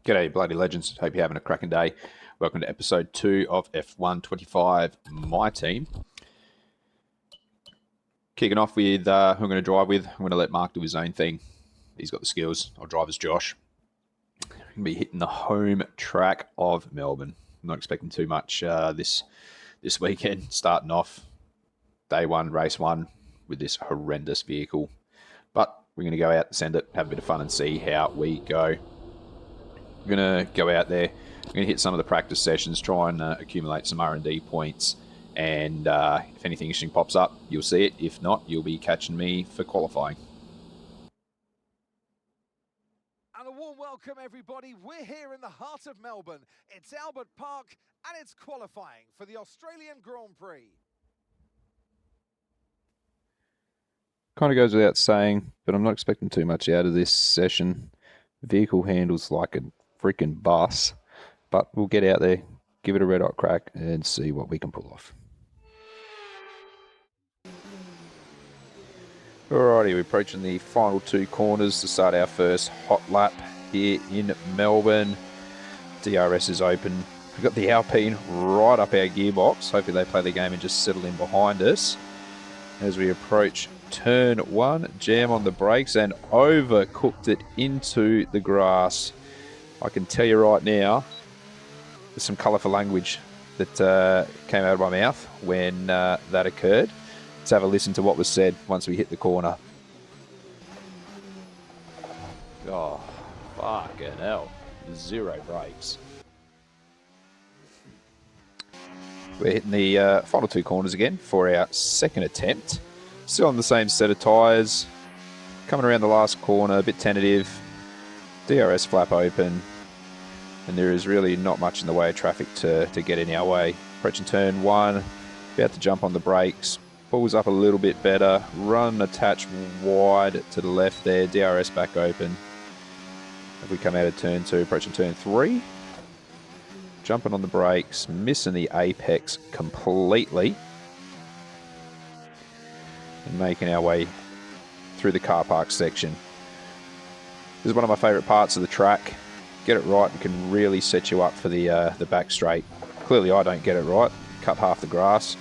G'day, bloody legends. Hope you're having a cracking day. Welcome to episode 2 of F125, my team. Kicking off with who I'm going to drive with. I'm going to let Mark do his own thing. He's got the skills. I'll drive as Josh. I'm going to be hitting the home track of Melbourne. I'm not expecting too much this weekend. Starting off day one, race one, with this horrendous vehicle. But we're going to go out and send it, have a bit of fun and see how we go. I'm going to go out there. I'm going to hit some of the practice sessions, try and accumulate some R&D points. And if anything interesting pops up, you'll see it. If not, you'll be catching me for qualifying. And a warm welcome, everybody. We're here in the heart of Melbourne. It's Albert Park, and it's qualifying for the Australian Grand Prix. Kind of goes without saying, but I'm not expecting too much out of this session. Vehicle handles like a freaking bus, but we'll get out there, give it a red hot crack, and see what we can pull off. Alrighty, we're approaching the final 2 corners to start our first hot lap here in Melbourne. DRS is open. We've got the Alpine right up our gearbox. Hopefully they play the game and just settle in behind us. As we approach turn 1, jam on the brakes and overcooked it into the grass. I can tell you right now, there's some colourful language that came out of my mouth when that occurred. Let's have a listen to what was said once we hit the corner. Oh, fucking hell. 0 brakes. We're hitting the final 2 corners again for our second attempt. Still on the same set of tyres. Coming around the last corner, a bit tentative. DRS flap open. And there is really not much in the way of traffic to get in our way. Approaching turn 1. About to jump on the brakes. Pulls up a little bit better. Run attach wide to the left there. DRS back open. If we come out of turn 2, approaching turn 3. Jumping on the brakes, missing the apex completely. And making our way through the car park section. This is one of my favourite parts of the track. Get it right and can really set you up for the back straight. Clearly I don't get it right. Cut half the grass.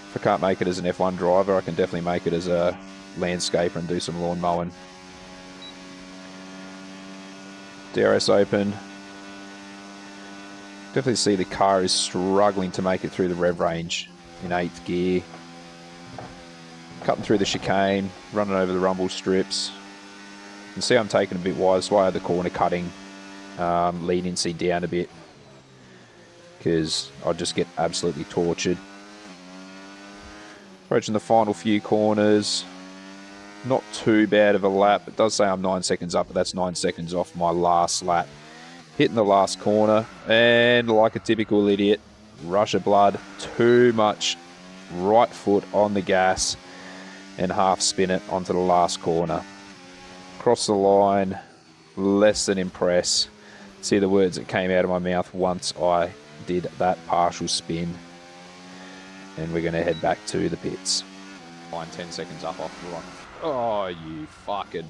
If I can't make it as an F1 driver, I can definitely make it as a landscaper and do some lawn mowing. DRS open. Definitely see the car is struggling to make it through the rev range in 8th gear. Cutting through the chicane, running over the rumble strips. You can see I'm taking a bit wide, that's why I had the corner cutting leniency down a bit, because I'll just get absolutely tortured. Approaching the final few corners. Not too bad of a lap. It does say I'm 9 seconds up, but that's 9 seconds off my last lap. Hitting the last corner, and like a typical idiot, rush of blood, too much right foot on the gas, and half spin it onto the last corner. Cross the line, less than impressed. See the words that came out of my mouth once I did that partial spin. And we're going to head back to the pits. 10 seconds up off the run. Oh, you fucking...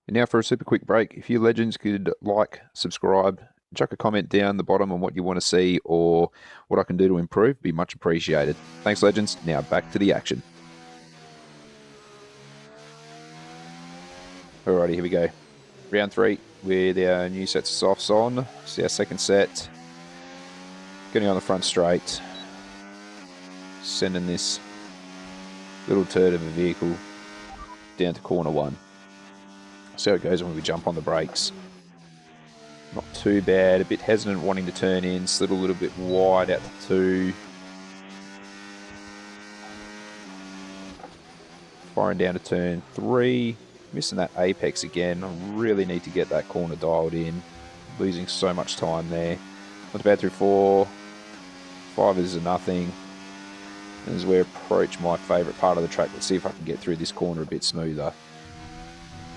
And now for a super quick break. If you legends could like, subscribe, chuck a comment down the bottom on what you want to see or what I can do to improve, it'd be much appreciated. Thanks, legends. Now back to the action. Alrighty, here we go. Round 3 with our new sets of softs on. See our second set. Getting on the front straight. Sending this little turd of a vehicle down to corner 1. See how it goes when we jump on the brakes. Not too bad. A bit hesitant wanting to turn in. Slid a little bit wide out to 2. Firing down to turn 3. Missing that apex again. I really need to get that corner dialed in. Losing so much time there. Not bad through 4. 5 is a nothing. And as we approach my favourite part of the track, let's see if I can get through this corner a bit smoother.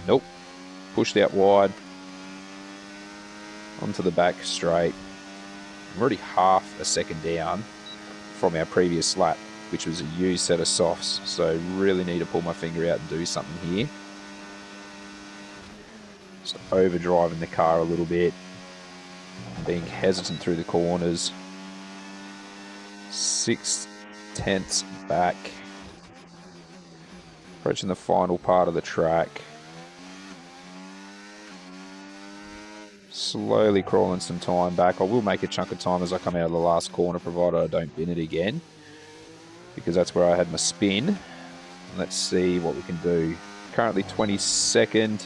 Nope. Pushed out wide. Onto the back straight. I'm already half a second down from our previous lap, which was a used set of softs. So really need to pull my finger out and do something here. Just overdriving the car a little bit. Being hesitant through the corners. 6/10 back. Approaching the final part of the track. Slowly crawling some time back. I will make a chunk of time as I come out of the last corner, provided I don't bin it again, because that's where I had my spin. Let's see what we can do. Currently 22nd.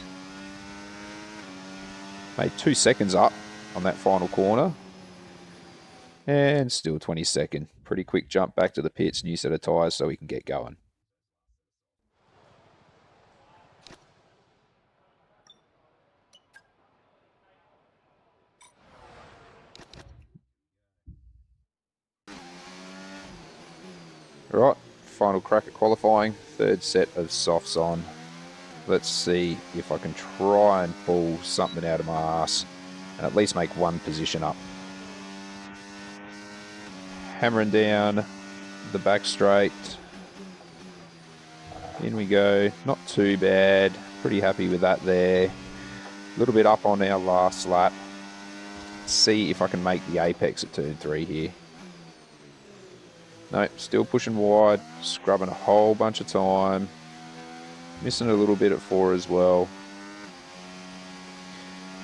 Made 2 seconds up on that final corner. And still 22nd. Pretty quick jump back to the pits, new set of tyres so we can get going. Right, final crack at qualifying. Third set of softs on. Let's see if I can try and pull something out of my ass and at least make one position up. Hammering down the back straight. In we go. Not too bad. Pretty happy with that there. A little bit up on our last lap. See if I can make the apex at turn 3 here. No, still pushing wide. Scrubbing a whole bunch of time. Missing a little bit at 4 as well.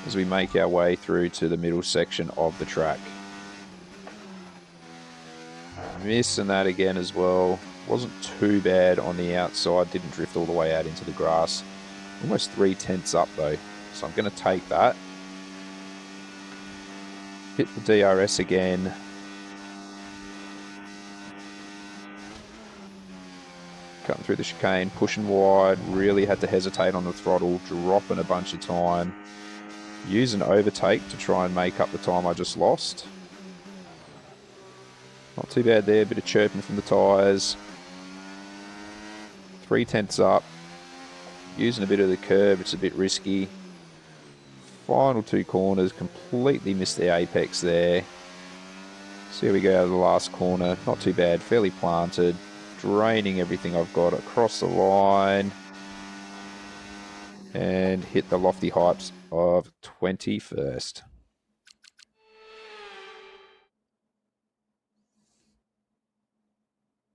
As we make our way through to the middle section of the track. Missing that again as well. Wasn't too bad on the outside. Didn't drift all the way out into the grass. Almost 3/10 up though. So I'm going to take that. Hit the DRS again. Cutting through the chicane, pushing wide. Really had to hesitate on the throttle. Dropping a bunch of time. Use an overtake to try and make up the time I just lost. Not too bad there, bit of chirping from the tyres. 3/10 up. Using a bit of the curb, it's a bit risky. Final 2 corners, completely missed the apex there. So here we go out of the last corner. Not too bad, fairly planted. Draining everything I've got across the line. And hit the lofty heights of 21st.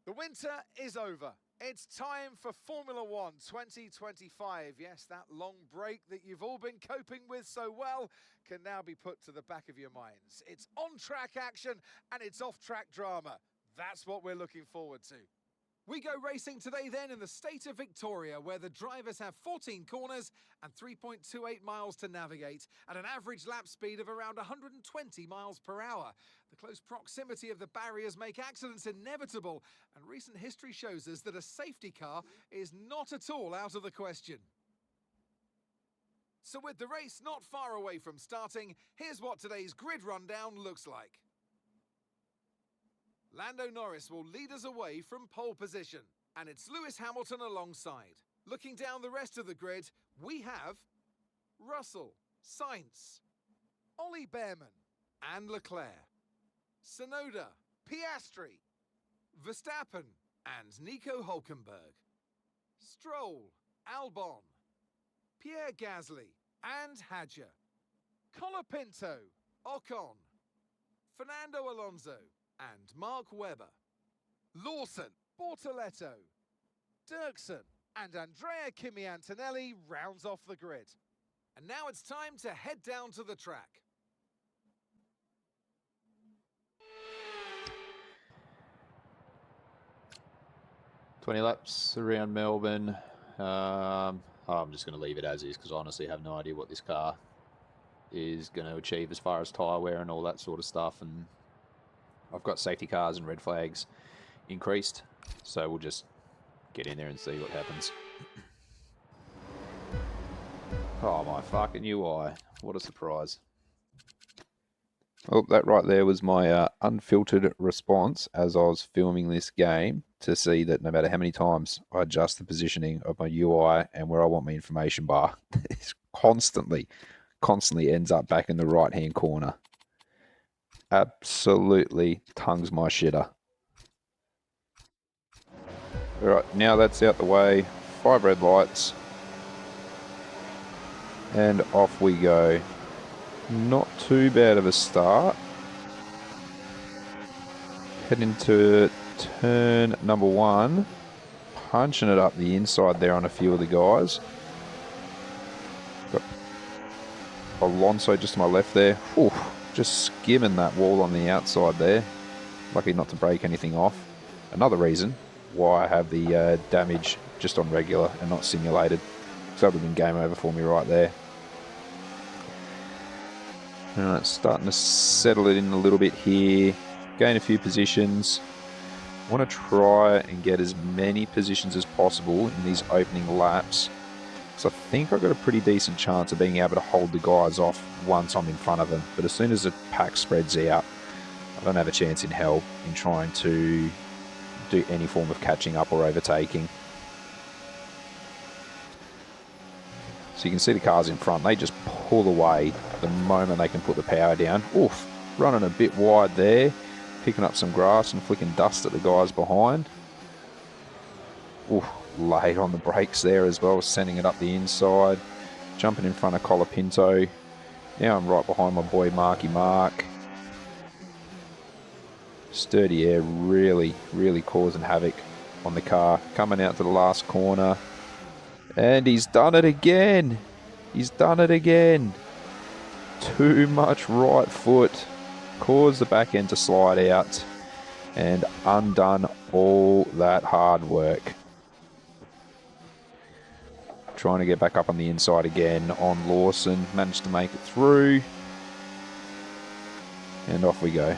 The winter is over. It's time for Formula One 2025. Yes, that long break that you've all been coping with so well can now be put to the back of your minds. It's on-track action and it's off-track drama. That's what we're looking forward to. We go racing today then in the state of Victoria, where the drivers have 14 corners and 3.28 miles to navigate at an average lap speed of around 120 miles per hour. The close proximity of the barriers make accidents inevitable, and recent history shows us that a safety car is not at all out of the question. So with the race not far away from starting, here's what today's grid rundown looks like. Lando Norris will lead us away from pole position, and it's Lewis Hamilton alongside. Looking down the rest of the grid, we have Russell, Sainz, Ollie Behrman, and Leclerc, Tsunoda, Piastri, Verstappen, and Nico Hülkenberg, Stroll, Albon, Pierre Gasly, and Hadjar, Colapinto, Ocon, Fernando Alonso, and Mark Webber, Lawson, Bortoletto, Dirksen, and Andrea Kimi Antonelli rounds off the grid. And now it's time to head down to the track. "20 laps around Melbourne." I'm just going to leave it as is because I honestly have no idea what this car is going to achieve as far as tyre wear and all that sort of stuff. And I've got safety cars and red flags increased, so we'll just get in there and see what happens. Oh my fucking UI, what a surprise. Well, that right there was my unfiltered response as I was filming this game, to see that no matter how many times I adjust the positioning of my UI and where I want my information bar, it constantly ends up back in the right-hand corner. Absolutely tongues my shitter. All right, now that's out the way. 5 red lights. And off we go. Not too bad of a start. Heading to turn number 1. Punching it up the inside there on a few of the guys. Got Alonso just to my left there. Whew, just skimming that wall on the outside there. Lucky not to break anything off. Another reason why I have the damage just on regular and not simulated. So that would have been game over for me right there. Alright, starting to settle it in a little bit here. Gain a few positions. I want to try and get as many positions as possible in these opening laps. So I think I've got a pretty decent chance of being able to hold the guys off once I'm in front of them. But as soon as the pack spreads out, I don't have a chance in hell in trying to do any form of catching up or overtaking. So you can see the cars in front, they just pull away the moment they can put the power down. Oof, running a bit wide there, picking up some grass and flicking dust at the guys behind. Oof, late on the brakes there as well, sending it up the inside, jumping in front of Colapinto. Now I'm right behind my boy Marky Mark. Sturdy Air really causing havoc on the car. Coming out to the last corner. And he's done it again. He's done it again. Too much right foot. Caused the back end to slide out. And undone all that hard work. Trying to get back up on the inside again on Lawson. Managed to make it through. And off we go.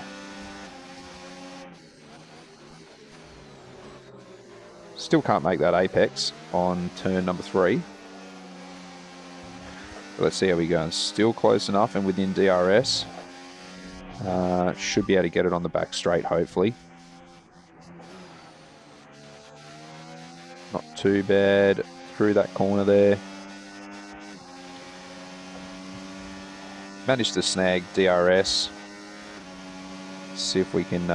Still can't make that apex on turn number 3. But let's see how we go. Still close enough and within DRS. Should be able to get it on the back straight, hopefully. Not too bad through that corner there. Managed to snag DRS. See if we can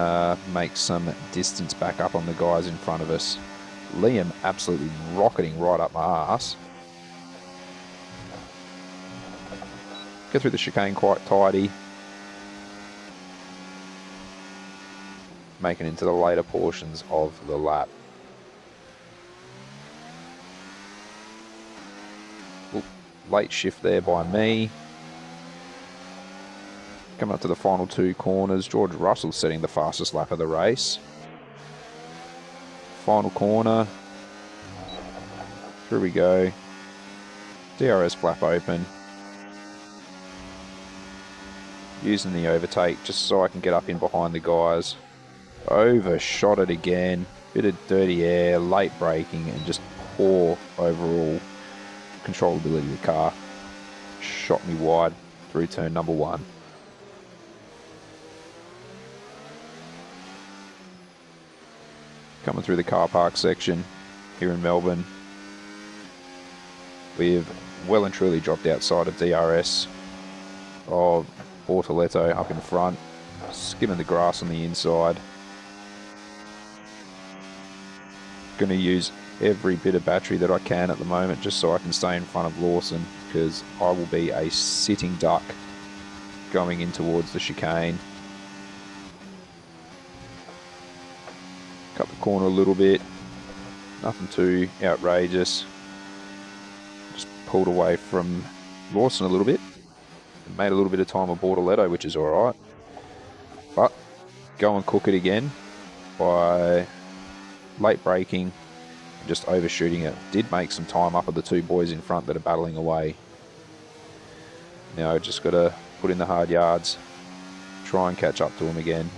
make some distance back up on the guys in front of us. Liam absolutely rocketing right up my ass. Get through the chicane quite tidy. Making into the later portions of the lap. Ooh, late shift there by me. Coming up to the final 2 corners. George Russell setting the fastest lap of the race. Final corner. Through we go. DRS flap open. Using the overtake just so I can get up in behind the guys. Overshot it again. Bit of dirty air, late braking, and just poor overall controllability of the car. Shot me wide through turn number 1. Coming through the car park section here in Melbourne. We've well and truly dropped outside of DRS of Bortoletto up in front. Skimming the grass on the inside. Going to use every bit of battery that I can at the moment just so I can stay in front of Lawson, because I will be a sitting duck going in towards the chicane. Cut the corner a little bit, nothing too outrageous. Just pulled away from Lawson a little bit. Made a little bit of time with Bortoletto, which is alright. But go and cook it again by late braking and just overshooting it. Did make some time up of the 2 boys in front that are battling away. Now just got to put in the hard yards, try and catch up to them again.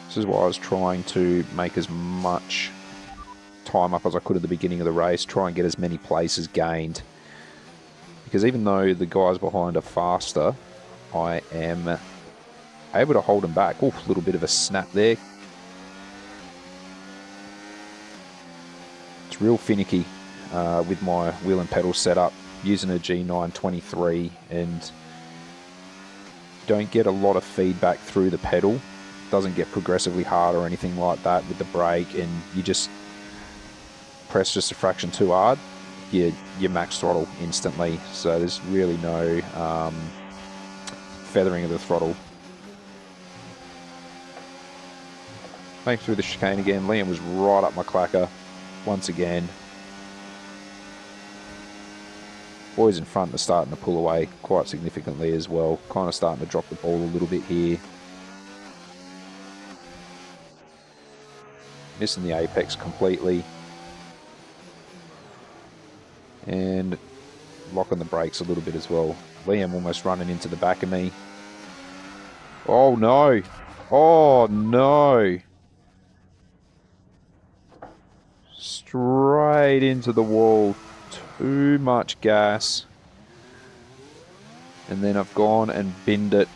This is why I was trying to make as much time up as I could at the beginning of the race, try and get as many places gained. Because even though the guys behind are faster, I am able to hold them back. Oof, a little bit of a snap there. It's real finicky with my wheel and pedal setup, using a G923 and don't get a lot of feedback through the pedal. It doesn't get progressively hard or anything like that with the brake, and you just press just a fraction too hard, you max throttle instantly. So there's really no feathering of the throttle. Came through the chicane again. Liam was right up my clacker once again. Boys in front are starting to pull away quite significantly as well. Kind of starting to drop the ball a little bit here. Missing the apex completely. And locking the brakes a little bit as well. Liam almost running into the back of me. Oh no! Oh no! Straight into the wall. Too much gas. And then I've gone and binned it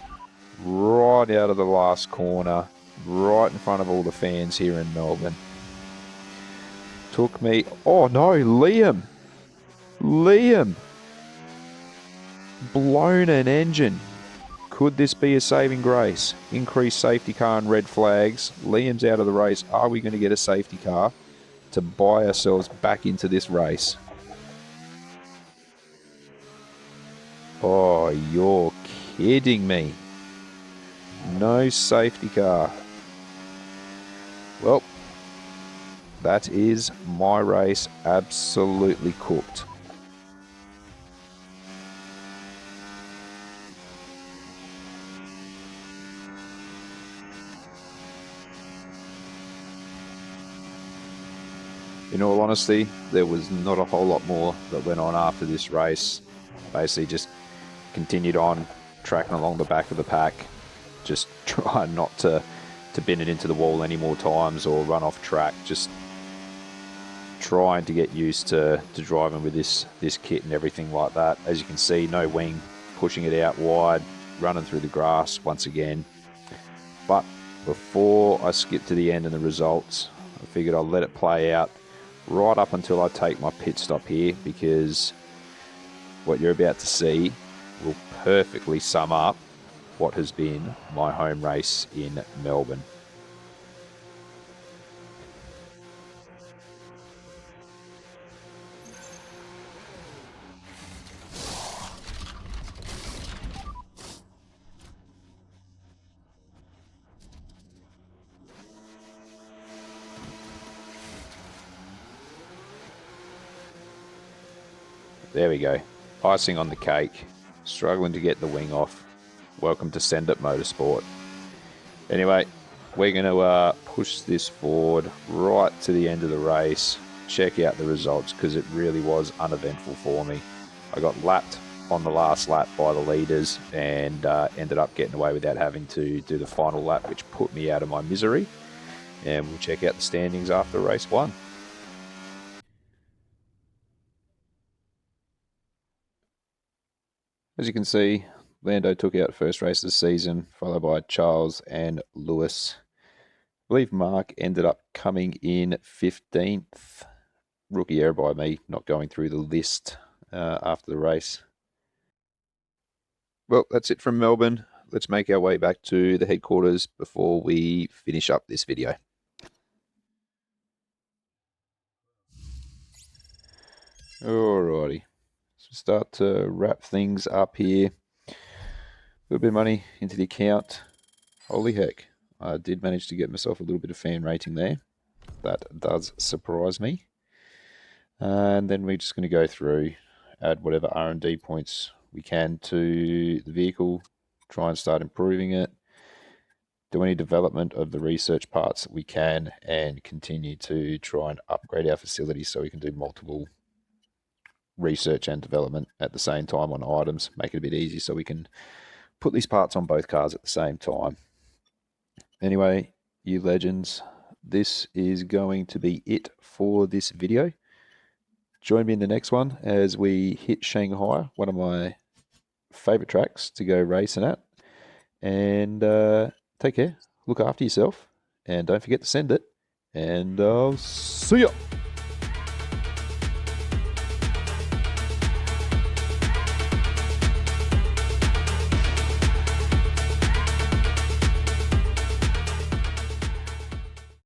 right out of the last corner, right in front of all the fans here in Melbourne. Took me... Oh no, Liam! Liam! Blown an engine. Could this be a saving grace? Increased safety car and red flags. Liam's out of the race. Are we going to get a safety car to buy ourselves back into this race? Oh, you're kidding me. No safety car. Well, that is my race absolutely cooked. In all honesty, there was not a whole lot more that went on after this race. Basically just continued on tracking along the back of the pack, just trying not to bin it into the wall any more times or run off track, just trying to get used to driving with this kit and everything like that. As you can see, no wing, pushing it out wide, running through the grass once again. But before I skip to the end and the results, I figured I'll let it play out right up until I take my pit stop here, because what you're about to see will perfectly sum up what has been my home race in Melbourne. There we go. Icing on the cake. Struggling to get the wing off. Welcome to Send It Motorsport. Anyway, we're going to push this forward right to the end of the race. Check out the results, because it really was uneventful for me. I got lapped on the last lap by the leaders and ended up getting away without having to do the final lap, which put me out of my misery. And we'll check out the standings after race one. As you can see, Lando took out first race of the season, followed by Charles and Lewis. I believe Mark ended up coming in 15th. Rookie error by me, not going through the list after the race. Well, that's it from Melbourne. Let's make our way back to the headquarters before we finish up this video. Alrighty. So start to wrap things up here. A little bit of money into the account. Holy heck. I did manage to get myself a little bit of fan rating there. That does surprise me. And then we're just going to go through, add whatever R&D points we can to the vehicle, try and start improving it, do any development of the research parts that we can, and continue to try and upgrade our facilities so we can do multiple research and development at the same time on items, make it a bit easier so we can put these parts on both cars at the same time. Anyway, you legends, this is going to be it for this video. Join me in the next one as we hit Shanghai, one of my favorite tracks to go racing at. And take care, look after yourself, and don't forget to send it, and I'll see ya.